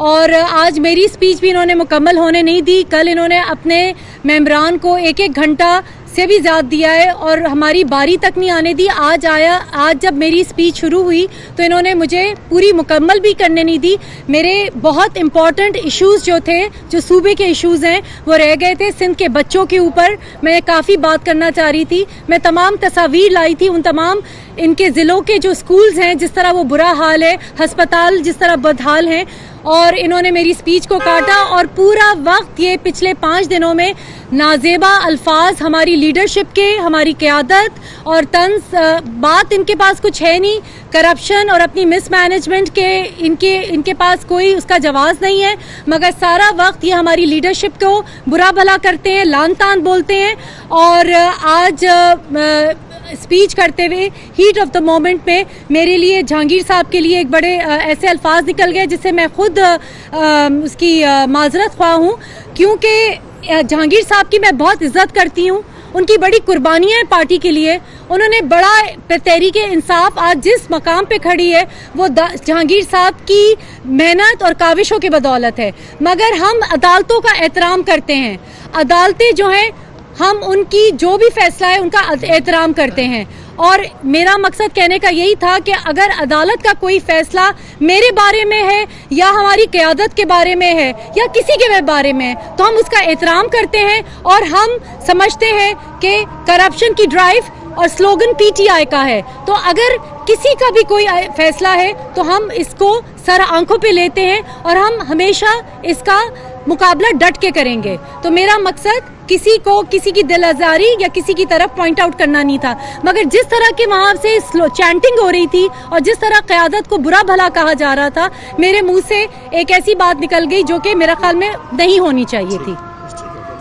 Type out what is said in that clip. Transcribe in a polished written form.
اور آج میری اسپیچ بھی انہوں نے مکمل ہونے نہیں دی. کل انہوں نے اپنے ممبران کو 1-1 گھنٹہ سے بھی زیادہ دیا ہے اور ہماری باری تک نہیں آنے دی. آج جب میری اسپیچ شروع ہوئی تو انہوں نے مجھے پوری مکمل بھی کرنے نہیں دی. میرے بہت امپورٹنٹ ایشوز جو تھے, جو صوبے کے ایشوز ہیں, وہ رہ گئے تھے. سندھ کے بچوں کے اوپر میں کافی بات کرنا چاہ رہی تھی. میں تمام تصاویر لائی تھی, ان تمام ان کے ضلعوں کے جو اسکولز ہیں جس طرح وہ برا حال ہے, ہسپتال جس طرح بدحال ہیں, اور انہوں نے میری اسپیچ کو کاٹا. اور پورا وقت یہ پچھلے 5 دنوں میں نازیبا الفاظ ہماری لیڈرشپ کے, ہماری قیادت اور طنز بات ان کے پاس کچھ ہے نہیں. کرپشن اور اپنی مس مینجمنٹ کے ان کے پاس کوئی اس کا جواز نہیں ہے, مگر سارا وقت یہ ہماری لیڈرشپ کو برا بھلا کرتے ہیں, لان تان بولتے ہیں. اور آج اسپیچ کرتے ہوئے ہیٹ آف دا مومنٹ میں میرے لیے جہانگیر صاحب کے لیے ایک بڑے ایسے الفاظ نکل گئے جس سے میں خود اس کی معذرت خواہ ہوں, کیونکہ جہانگیر صاحب کی میں بہت عزت کرتی ہوں. ان کی بڑی قربانیاں ہیں پارٹی کے لیے. انہوں نے بڑا تحریک انصاف آج جس مقام پہ کھڑی ہے وہ جہانگیر صاحب کی محنت اور کاوشوں کی بدولت ہے. مگر ہم عدالتوں کا احترام کرتے ہیں. عدالتیں جو ہیں ہم ان کی جو بھی فیصلہ ہے ان کا احترام کرتے ہیں. اور میرا مقصد کہنے کا یہی تھا کہ اگر عدالت کا کوئی فیصلہ میرے بارے میں ہے یا ہماری قیادت کے بارے میں ہے یا کسی کے بارے میں ہے تو ہم اس کا احترام کرتے ہیں. اور ہم سمجھتے ہیں کہ کرپشن کی ڈرائیو اور سلوگن پی ٹی آئی کا ہے, تو اگر کسی کا بھی کوئی فیصلہ ہے تو ہم اس کو سر آنکھوں پہ لیتے ہیں اور ہم ہمیشہ اس کا مقابلہ ڈٹ کے کریں گے. تو میرا مقصد کسی کی دل آزاری یا کسی کی طرف پوائنٹ آؤٹ کرنا نہیں تھا, مگر جس طرح کے وہاں سے چینٹنگ ہو رہی تھی اور جس طرح قیادت کو برا بھلا کہا جا رہا تھا, میرے منہ سے ایک ایسی بات نکل گئی جو کہ میرا خیال میں نہیں ہونی چاہیے تھی.